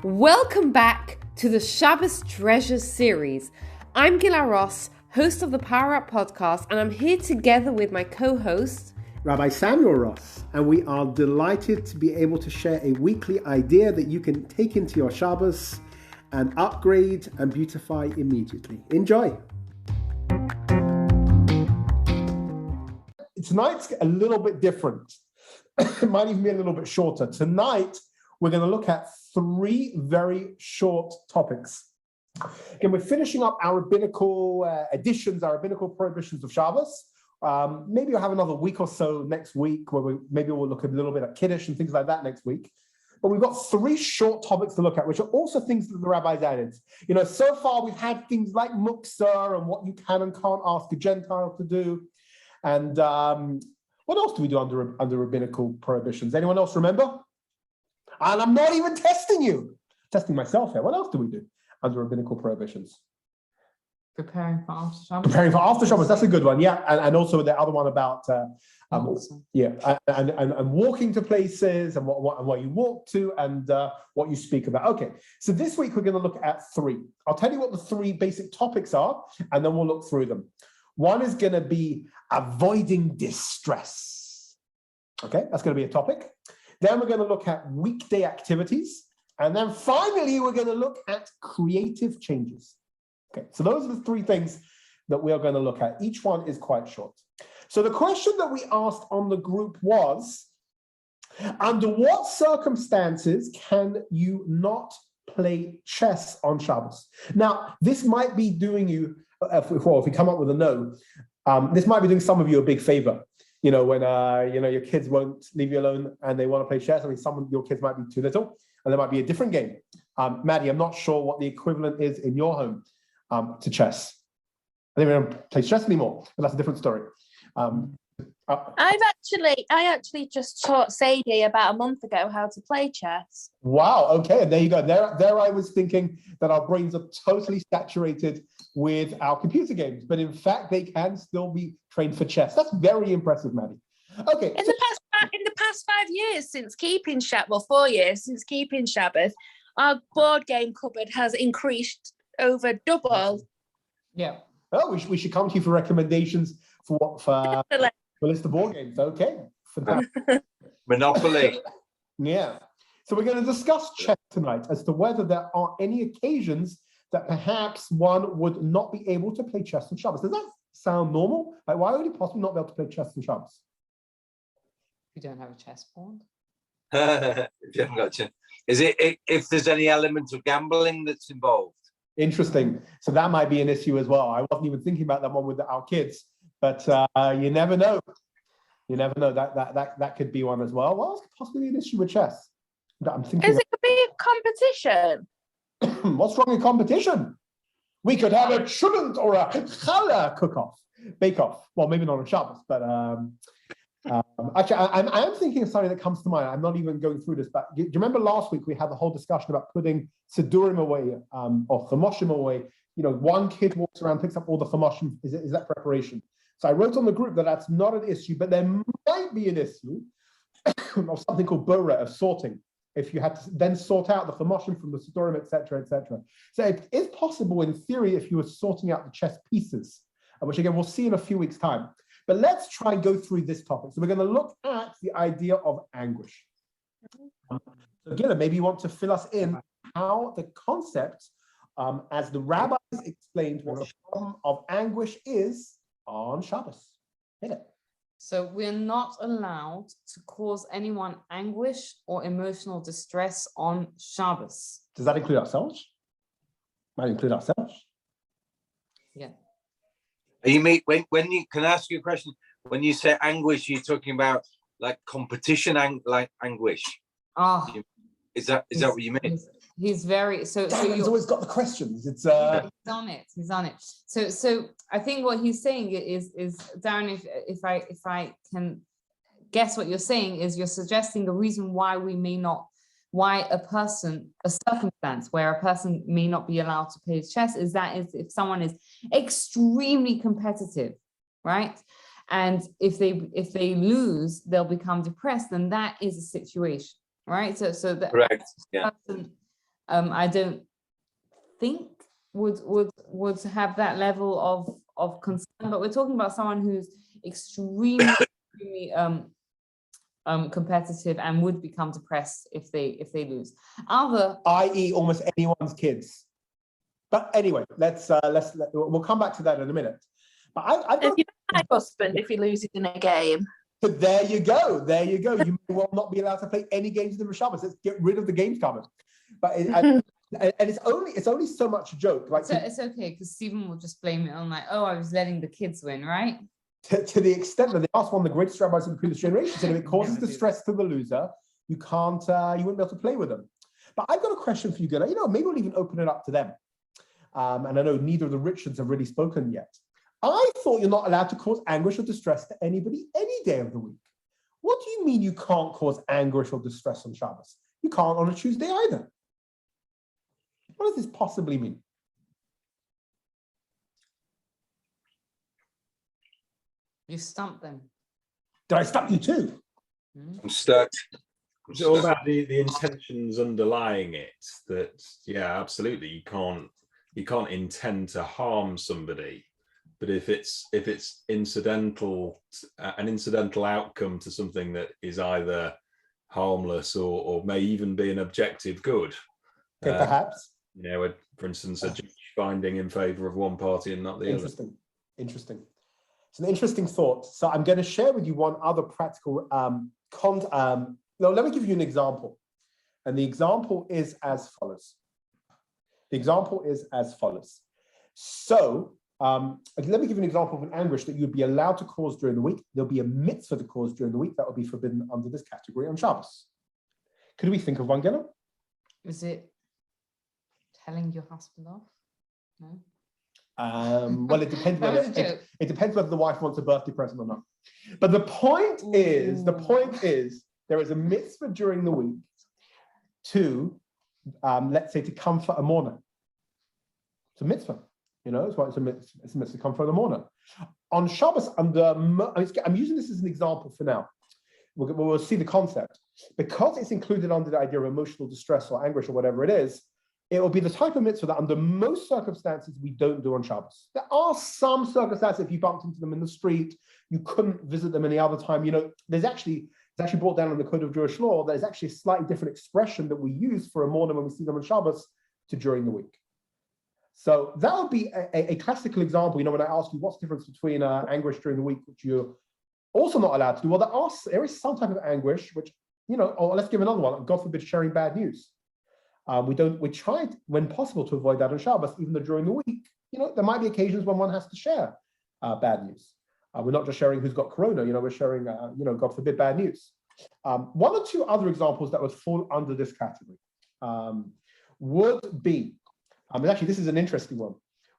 Welcome back to the Shabbos Treasures series. I'm Gila Ross, host of the Power Up podcast, and I'm here together with my co-host, Rabbi Samuel Ross, and we are delighted to be able to share a weekly idea that you can take into your Shabbos and upgrade and beautify immediately. Enjoy. Tonight's a little bit different. It might even be a little bit shorter. Tonight, we're going to look at three very short topics. Again, we're finishing up our rabbinical editions, our rabbinical prohibitions of Shabbos. Maybe we'll have another week or so next week where we'll look a little bit at Kiddush and things like that next week. But we've got three short topics to look at, which are also things that the rabbis added. You know, so far we've had things like muktzah and what you can and can't ask a Gentile to do. And what else do we do under rabbinical prohibitions? Anyone else remember? And I'm not even testing you. Testing myself here. What else do we do under rabbinical prohibitions? Preparing for after Shabbos. Preparing for after Shabbos, that's a good one. Yeah, and also the other one about and walking to places and what you walk to and what you speak about. Okay, so this week we're going to look at three. I'll tell you what the three basic topics are, and then we'll look through them. One is going to be avoiding distress. Okay, that's going to be a topic. Then we're going to look at weekday activities. And then finally, we're going to look at creative changes. Okay, so those are the three things that we are going to look at. Each one is quite short. So the question that we asked on the group was, under what circumstances can you not play chess on Shabbos? Now, this might be doing you, if we come up with a no, this might be doing some of you a big favor. You know, when your kids won't leave you alone and they want to play chess. I mean, some of your kids might be too little, and there might be a different game. Maddie, I'm not sure what the equivalent is in your home to chess. I think we don't play chess anymore, but that's a different story. I actually just taught Sadie about a month ago how to play chess. Wow. Okay, and there you go. There I was thinking that our brains are totally saturated with our computer games, but in fact they can still be trained for chess. That's very impressive, Maddie. Okay. In the past 5 years since keeping Shabbos, well, 4 years since keeping Shabbos, our board game cupboard has increased over double. Yeah. Oh, we should come to you for recommendations for list of board games. Okay. Monopoly. Yeah. So we're going to discuss chess tonight as to whether there are any occasions that perhaps one would not be able to play chess on Shabbos. Does that sound normal? Like, why would you possibly not be able to play chess on Shabbos? You don't have a chessboard. If you haven't got chess. Is it if there's any element of gambling that's involved? Interesting. So that might be an issue as well. I wasn't even thinking about that one with our kids, but you never know. You never know. That could be one as well. What else could possibly be an issue with chess? I'm thinking. Is it could be a competition? What's wrong with competition? We could have a chulent or a challah cook-off, bake-off. Well, maybe not on Shabbos, but actually, I'm thinking of something that comes to mind. I'm not even going through this, but do you remember last week we had the whole discussion about putting Sidurim away or Chamoshim away? You know, one kid walks around, picks up all the Chamoshim. Is that preparation? So I wrote on the group that that's not an issue, but there might be an issue of something called Bora, of sorting. If you had to then sort out the Chamoshim from the Sidurim, etc., etc. So it is possible, in theory, if you were sorting out the chess pieces, which again we'll see in a few weeks' time. But let's try and go through this topic. So we're going to look at the idea of anguish. So Gila, maybe you want to fill us in how the concept, as the rabbis explained, what the problem of anguish is on Shabbos. Hit it. So we're not allowed to cause anyone anguish or emotional distress on Shabbos. Does that include ourselves? Might include ourselves. Yeah. You when you can I ask you a question? When you say anguish, you're talking about like competition like anguish. Is that what you mean? He's very so. He's always got the questions. It's he's on it. He's on it. So I think what he's saying is Darren, if I can guess what you're saying is you're suggesting the reason why a circumstance where a person may not be allowed to play chess is if someone is extremely competitive, right? And if they lose, they'll become depressed, then that is a situation, right? So that correct. Yeah. I don't think would have that level of concern. But we're talking about someone who's extremely competitive and would become depressed if they lose. I.e., almost anyone's kids. But anyway, we'll come back to that in a minute. But I've got my husband if he loses in a game. But there you go. You may well not be allowed to play any games in the Shabbos. Let's get rid of the games comment. But and it's only so much a joke. Like so it's okay because Stephen will just blame it on like, oh, I was letting the kids win, right? To the extent that they asked one of the greatest rabbis in the previous generation said if it causes distress to the loser, you wouldn't be able to play with them. But I've got a question for you, Gila. Maybe we'll even open it up to them. And I know neither of the Richards have really spoken yet. I thought you're not allowed to cause anguish or distress to anybody any day of the week. What do you mean you can't cause anguish or distress on Shabbos? You can't on a Tuesday either. What does this possibly mean? You stumped them. Did I stump you too? I'm stuck. It's all about the intentions underlying it. That absolutely, you can't intend to harm somebody. But if it's incidental, an incidental outcome to something that is either harmless or may even be an objective good, perhaps. For instance, a judge finding in favour of one party and not the other. Interesting. It's an interesting thought. So I'm going to share with you one other practical. Let me give you an example, and the example is as follows. So. Let me give you an example of an anguish that you'd be allowed to cause during the week. There'll be a mitzvah to cause during the week that will be forbidden under this category on Shabbos. Could we think of one, Gela? Is it telling your husband off? No. Well, it depends it depends whether the wife wants a birthday present or not. But the point is, there is a mitzvah during the week to, let's say, to comfort a mourner. It's a mitzvah. It's why it's a mitzvah to comfort a mourner. On Shabbos, I'm using this as an example for now. We'll see the concept. Because it's included under the idea of emotional distress or anguish or whatever it is, it will be the type of mitzvah that under most circumstances we don't do on Shabbos. There are some circumstances, if you bumped into them in the street, you couldn't visit them any other time. It's actually brought down in the Code of Jewish Law, there's actually a slightly different expression that we use for a mourner when we see them on Shabbos to during the week. So that would be a classical example, when I ask you what's the difference between anguish during the week, which you're also not allowed to do. Well, there is some type of anguish, which, or let's give another one, God forbid, sharing bad news. We try, when possible, to avoid that on Shabbos, even though during the week, there might be occasions when one has to share bad news. We're not just sharing who's got corona, we're sharing, God forbid, bad news. One or two other examples that would fall under this category would be, actually, this is an interesting one.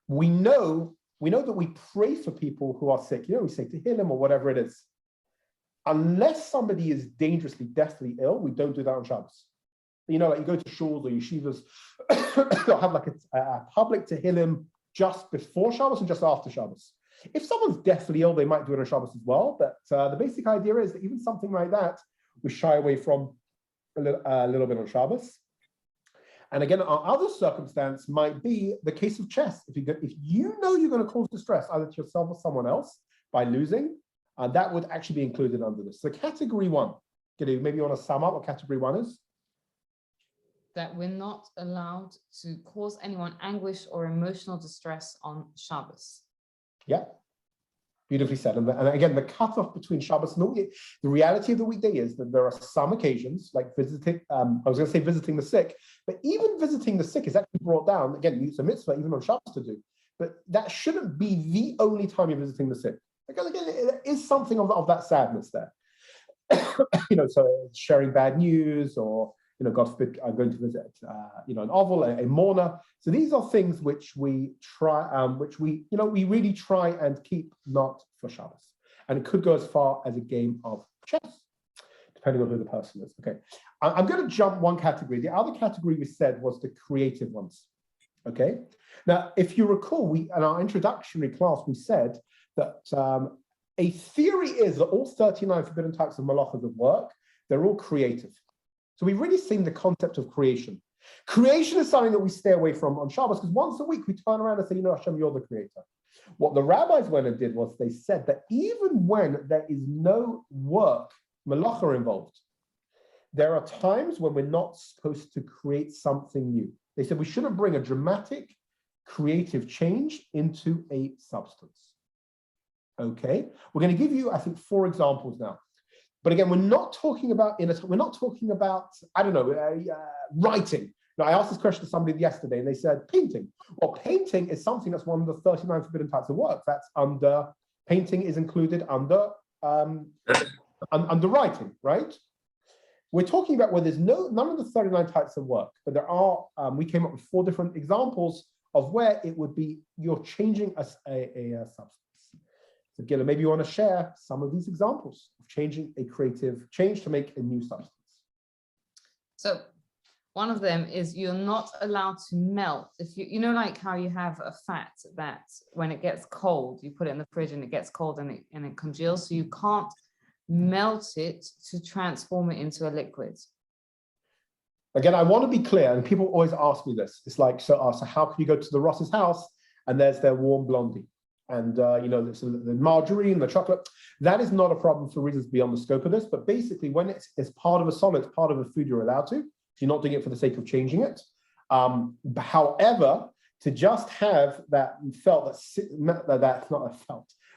We know that we pray for people who are sick. We say tehillim or whatever it is. Unless somebody is dangerously, deathly ill, we don't do that on Shabbos. Like you go to shuls or yeshivas, they'll have like a public tehillim just before Shabbos and just after Shabbos. If someone's deathly ill, they might do it on Shabbos as well. But the basic idea is that even something like that, we shy away from a little bit on Shabbos. And again, our other circumstance might be the case of chess. If you know you're going to cause distress either to yourself or someone else by losing, that would actually be included under this. So category one, maybe you want to sum up what category one is? That we're not allowed to cause anyone anguish or emotional distress on Shabbos. Yeah, beautifully said. And again, the cutoff between Shabbos and the reality of the weekday is that there are some occasions, like visiting, visiting the sick, but even visiting the sick is actually brought down. Again, it's a mitzvah even on Shabbos to do, but that shouldn't be the only time you're visiting the sick. Again, there is something of that sadness there. So sharing bad news or, God forbid, I'm going to visit, an oval, a mourner. So these are things which we try, we really try and keep not for Shabbos. And it could go as far as a game of chess, depending on who the person is. Okay, I'm going to jump one category. The other category we said was the creative ones. Okay, now if you recall, in our introductory class, we said that a theory is that all 39 forbidden types of melachas of work, they're all creative. So we've really seen the concept of creation. Creation is something that we stay away from on Shabbos, because once a week we turn around and say, Hashem, you're the creator. What the rabbis went and did was they said that even when there is no work, melacha involved, there are times when we're not supposed to create something new. They said we shouldn't bring a dramatic, creative change into a substance. Okay, we're going to give you, I think, 4 examples now. But again, we're not talking about writing. Now, I asked this question to somebody yesterday, and they said painting. Well, painting is something that's one of the 39 forbidden types of work. That's under painting is included under writing, right? We're talking about where there's none of the 39 types of work, but there are. We came up with 4 different examples of where it would be you're changing a substance. So, Gila, maybe you want to share some of these examples of changing a creative change to make a new substance. So one of them is you're not allowed to melt. If you know, like how you have a fat that when it gets cold, you put it in the fridge and it gets cold and it congeals. So you can't melt it to transform it into a liquid. Again, I want to be clear, and people always ask me this. It's like, so how can you go to the Ross's house and there's their warm blondie? And the margarine, the chocolate, that is not a problem for reasons beyond the scope of this. But basically, when it's part of a solid, it's part of a food, you're allowed to. You're not doing it for the sake of changing it. However, to just have that felt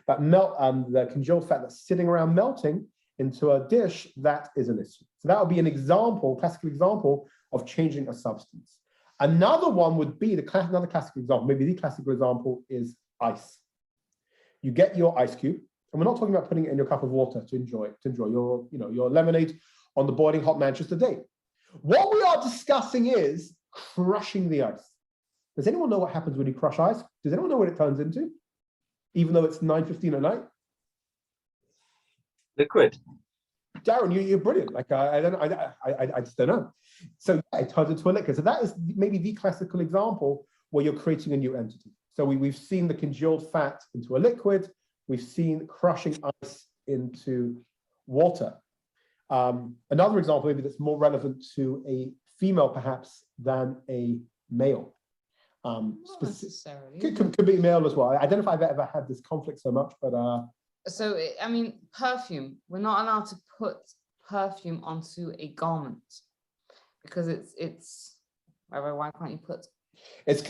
the congealed fat that's sitting around melting into a dish, that is an issue. So that would be an example, classical example of changing a substance. Another one would be another classical example. Maybe the classical example is ice. You get your ice cube, and we're not talking about putting it in your cup of water to enjoy your lemonade on the boiling hot Manchester day. What we are discussing is crushing the ice. Does anyone know what happens when you crush ice? Does anyone know what it turns into? Even though it's 9:15 at night? Liquid. Darren, you're brilliant. Like I just don't know. So it turns into a liquid. So that is maybe the classical example where you're creating a new entity. So we've seen the congealed fat into a liquid. We've seen crushing ice into water. Another example, maybe that's more relevant to a female perhaps than a male. Not necessarily. Could be male as well. I don't know if I've ever had this conflict so much, but so I mean, perfume. We're not allowed to put perfume onto a garment because it's. Why can't you put? It's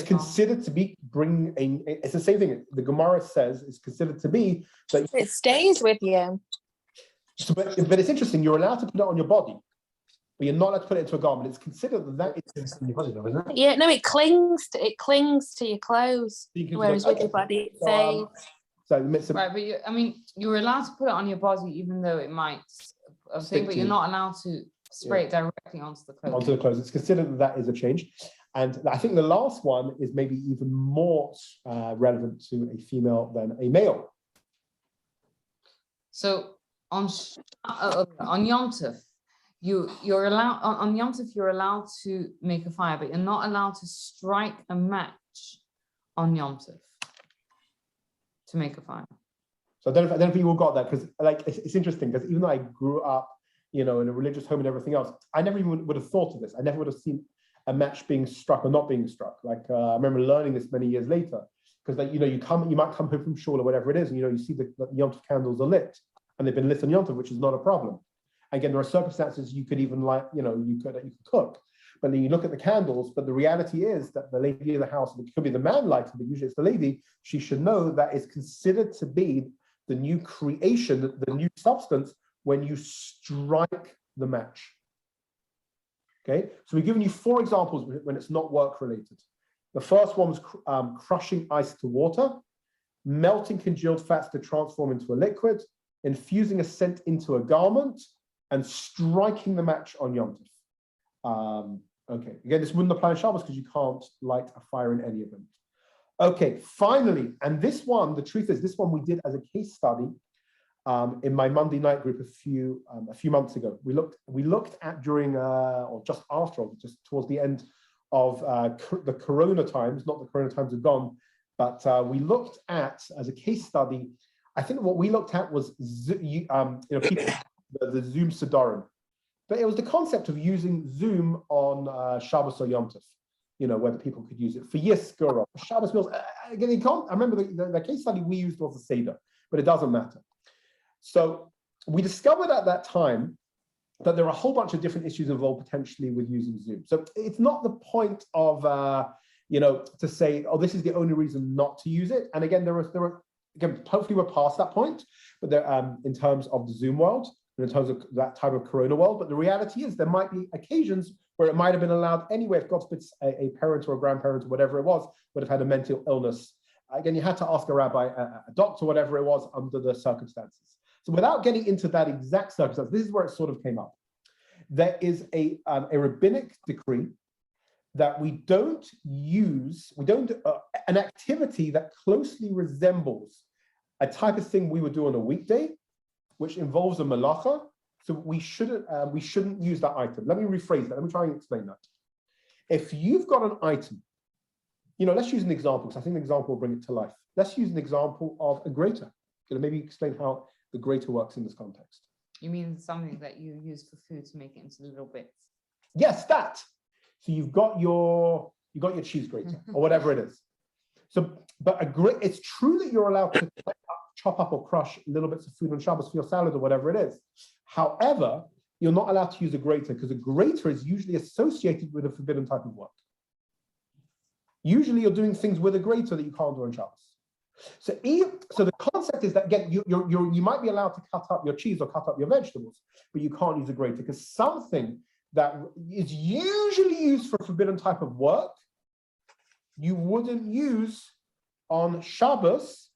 considered to be bringing it's the same thing. The Gemara says it's considered to be that it stays with you. So, but it's interesting. You're allowed to put it on your body, but you're not allowed to put it into a garment. It's considered that it's in your body, though, isn't it? Yeah, no, it clings to your clothes, whereas with your body it fades. Right, but you're allowed to put it on your body, even though it might thing, but you're not allowed to spray it directly onto the clothes. Onto the clothes. It's considered that is a change. And I think the last one is maybe even more relevant to a female than a male. So on Yom Tov, you're allowed on Yom Tov you're allowed to make a fire, but you're not allowed to strike a match on Yom Tov to make a fire. So I don't know if you all got that, because it's interesting, because even though I grew up, in a religious home and everything else, I never even would have thought of this. I never would have seen a match being struck or not being struck. I remember learning this many years later, because you might come home from shul or whatever it is, and you see the Yom Tov candles are lit, and they've been lit on Yom Tov, which is not a problem. Again, there are circumstances you could even you could cook, but then you look at the candles. But the reality is that the lady of the house, it could be the man lighting, but usually it's the lady. She should know that it's considered to be the new creation, the new substance, when you strike the match. Okay, so we've given you 4 examples when it's not work related. The first one was crushing ice to water, melting congealed fats to transform into a liquid, infusing a scent into a garment, and striking the match on Yom Tov. Okay, again, this wouldn't apply in Shabbos because you can't light a fire in any of them. Okay, finally, and this one, the truth is, this one we did as a case study in my Monday night group a few months ago. We looked at during or just after, or just towards the end of the Corona times. Not the Corona times are gone, but we looked at as a case study. I think what we looked at was people, the Zoom Sidorim. But it was the concept of using Zoom on Shabbos or Yom Tov, whether people could use it for Yizkor or for Shabbos meals. Again, you can't. I remember the case study we used was the Seder, but it doesn't matter. So we discovered at that time that there are a whole bunch of different issues involved potentially with using Zoom. So it's not the point of to say, oh, this is the only reason not to use it. And again, there are again, hopefully we're past that point, but there in terms of the Zoom world, and in terms of that type of Corona world. But the reality is there might be occasions where it might have been allowed anyway, if God forbid a parent or a grandparent or whatever it was would have had a mental illness. Again, you had to ask a rabbi, a doctor, whatever it was, under the circumstances. So without getting into that exact circumstance, this is where it sort of came up. There is a rabbinic decree that we don't use, an activity that closely resembles a type of thing we would do on a weekday, which involves a melacha. So we shouldn't use that item. Let me rephrase that. Let me try and explain that. If you've got an item, let's use an example, because I think the example will bring it to life. Let's use an example of a grater. Maybe explain how the grater works in this context. You mean something that you use for food to make it into little bits? Yes, that. So you've got your cheese grater or whatever it is. So, but it's true that you're allowed to chop up or crush little bits of food on Shabbos for your salad or whatever it is. However, you're not allowed to use a grater because a grater is usually associated with a forbidden type of work. Usually, you're doing things with a grater that you can't do on Shabbos. So the concept is that again, you might be allowed to cut up your cheese or cut up your vegetables, but you can't use a grater because something that is usually used for a forbidden type of work, you wouldn't use on Shabbos,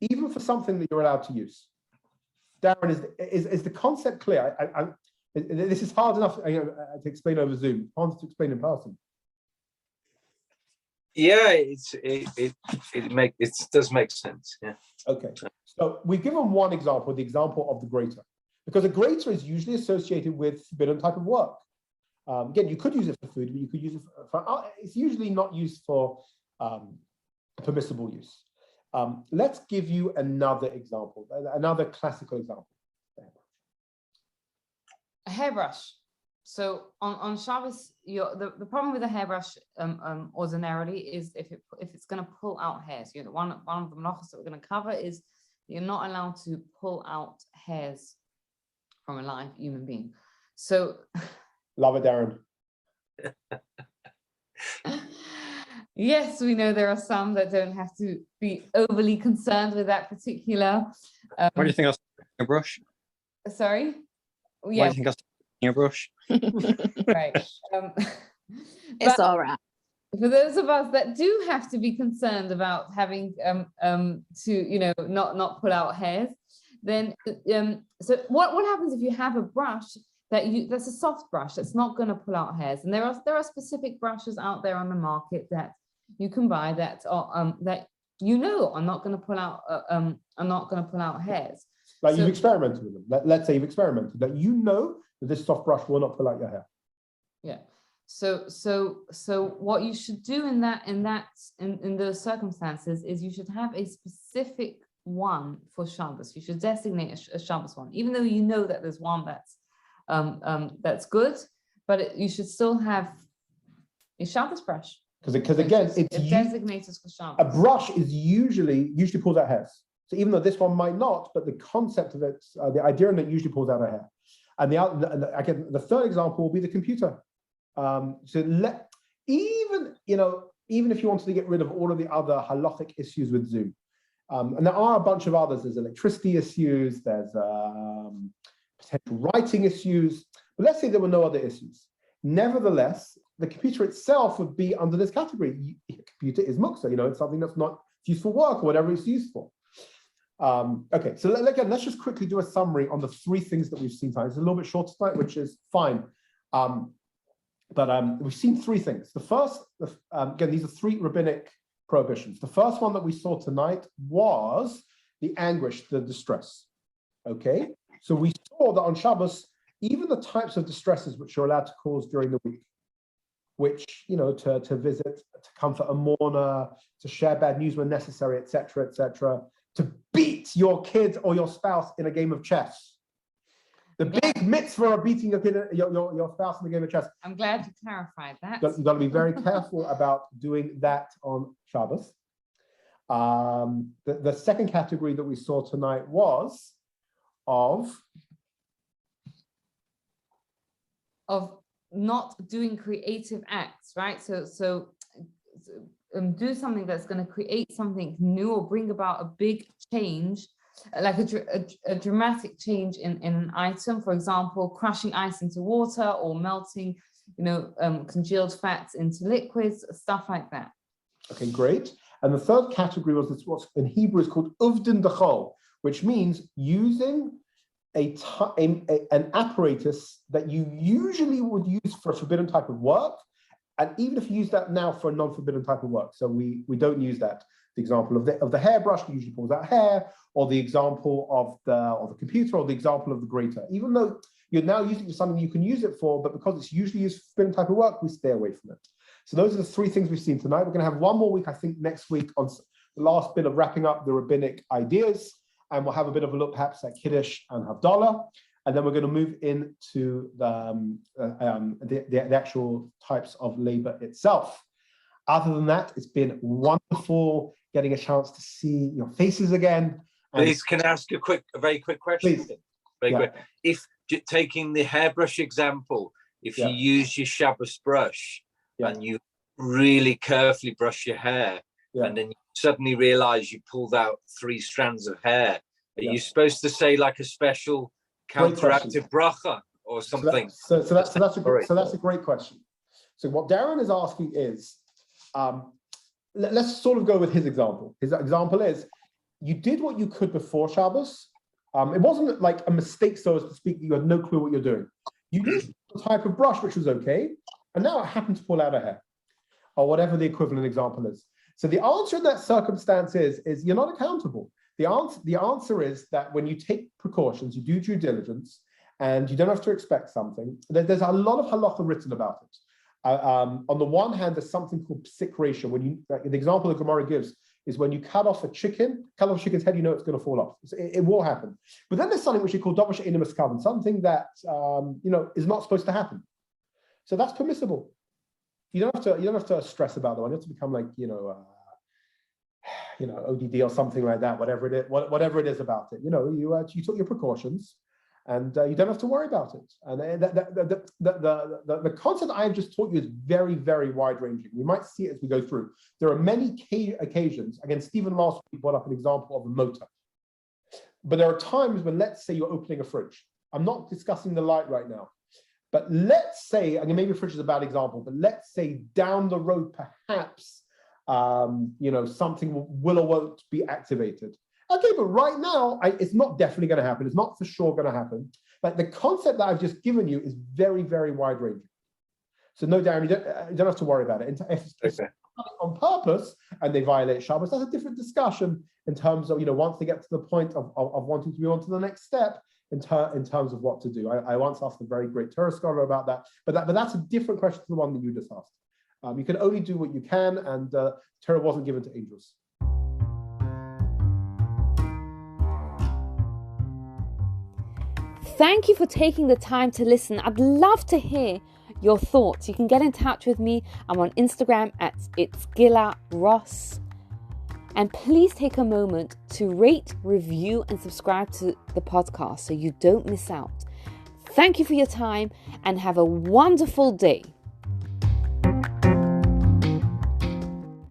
even for something that you're allowed to use. Darren, is the concept clear? This is hard enough to explain over Zoom. Hard to explain in person. Yeah, it does make sense. Yeah. Okay. So we've given one example, the example of the grater, because a grater is usually associated with forbidden type of work. Again, you could use it for food, but you could use it for it's usually not used for permissible use. Let's give you another example, another classical example. A hairbrush. So on Shabbos, the problem with a hairbrush ordinarily is if it's going to pull out hairs. One of the melachos that we're going to cover is you're not allowed to pull out hairs from a live human being. So love it, Darren. Yes, we know there are some that don't have to be overly concerned with that particular. What do you think of a brush? Sorry? What do you think of a brush? Right. It's all right. For those of us that do have to be concerned about having to not pull out hairs, then so what happens if you have a brush that's a soft brush that's not going to pull out hairs? And there are specific brushes out there on the market that you can buy that are that are not going to pull out hairs. Like you've experimented with them. Let's say you've experimented that that this soft brush will not pull out your hair. Yeah. So what you should do in those circumstances is you should have a specific one for Shabbos. You should designate a Shabbos one, even though you know that there's one that's good, but you should still have a Shabbos brush. Because again, it's designated for Shabbos. A brush is usually pulls out hairs. So even though this one might not, but the concept of it, the idea in it usually pulls out a hair. And the third example will be the computer. Even if you wanted to get rid of all of the other halachic issues with Zoom, and there are a bunch of others. There's electricity issues. There's potential writing issues. But let's say there were no other issues. Nevertheless, the computer itself would be under this category. Computer is muksa. It's something that's not used for work or whatever it's used for. Okay, so again, let's just quickly do a summary on the three things that we've seen tonight. It's a little bit short tonight, which is fine. But we've seen three things. The first, again, these are three rabbinic prohibitions. The first one that we saw tonight was the anguish, the distress. Okay, so we saw that on Shabbos, even the types of distresses which you're allowed to cause during the week, which, to visit, to comfort a mourner, to share bad news when necessary, etc., to beat your kids or your spouse in a game of chess. The big mitzvah of beating your spouse in the game of chess. I'm glad you clarified that. You've got to be very careful about doing that on Shabbos. The second category that we saw tonight was of not doing creative acts, right? So do something that's going to create something new or bring about a big change, like a dramatic change in an item. For example, crushing ice into water or melting, congealed fats into liquids, stuff like that. Okay, great. And the third category was what's in Hebrew is called uvdin dechol, which means using an apparatus that you usually would use for a forbidden type of work, and even if you use that now for a non-forbidden type of work. So we don't use that. The example of the hairbrush that usually pulls out hair, or the example of the computer, or the example of the grater. Even though you're now using it for something you can use it for, but because it's usually used for forbidden type of work, we stay away from it. So those are the three things we've seen tonight. We're going to have one more week, I think, next week on the last bit of wrapping up the rabbinic ideas. And we'll have a bit of a look perhaps at Kiddush and Havdalah. And then we're going to move into the actual types of labor itself. Other than that, it's been wonderful getting a chance to see your faces again. Please, can I ask a very quick question? Please. Very quick. If taking the hairbrush example, if you use your Shabbos brush and you really carefully brush your hair, and then you suddenly realize you pulled out 3 strands of hair, are you supposed to say like a special counteractive bracha or something? So that's a great question. So what Darren is asking is, let's sort of go with his example. His example is, you did what you could before Shabbos. It wasn't like a mistake, so as to speak, you had no clue what you're doing. You used a type of brush, which was okay, and now it happened to pull out a hair, or whatever the equivalent example is. So the answer in that circumstance is you're not accountable. The answer is that when you take precautions, you do due diligence, and you don't have to expect something. There's a lot of halacha written about it. On the one hand, there's something called psik ratio. The example the Gemara gives is when you cut off a chicken's head, you know it's going to fall off. It will happen. But then there's something which we call davar she'eino miskaven, something that is not supposed to happen. So that's permissible. You don't have to stress about that one. You have to become like ODD or something like that. Whatever it is about it. You took your precautions, and you don't have to worry about it. And the concept I have just taught you is very, very wide-ranging. We might see it as we go through. There are many occasions. Again, Stephen last week brought up an example of a motor. But there are times when, let's say, you're opening a fridge. I'm not discussing the light right now. But let's say, again, maybe a fridge is a bad example, but let's say down the road, perhaps, something will or won't be activated. Okay, but right now, it's not definitely going to happen. It's not for sure going to happen. But the concept that I've just given you is very, very wide-ranging. So no, Darren, you don't have to worry about it. If it's on purpose and they violate Shabbos, that's a different discussion in terms of, once they get to the point of wanting to move on to the next step in terms of what to do. I once asked a very great Torah scholar about that, but that's a different question to the one that you just asked. You can only do what you can, and Torah wasn't given to angels. Thank you for taking the time to listen. I'd love to hear your thoughts. You can get in touch with me. I'm on Instagram at itsgilaross. And please take a moment to rate, review, and subscribe to the podcast so you don't miss out. Thank you for your time and have a wonderful day.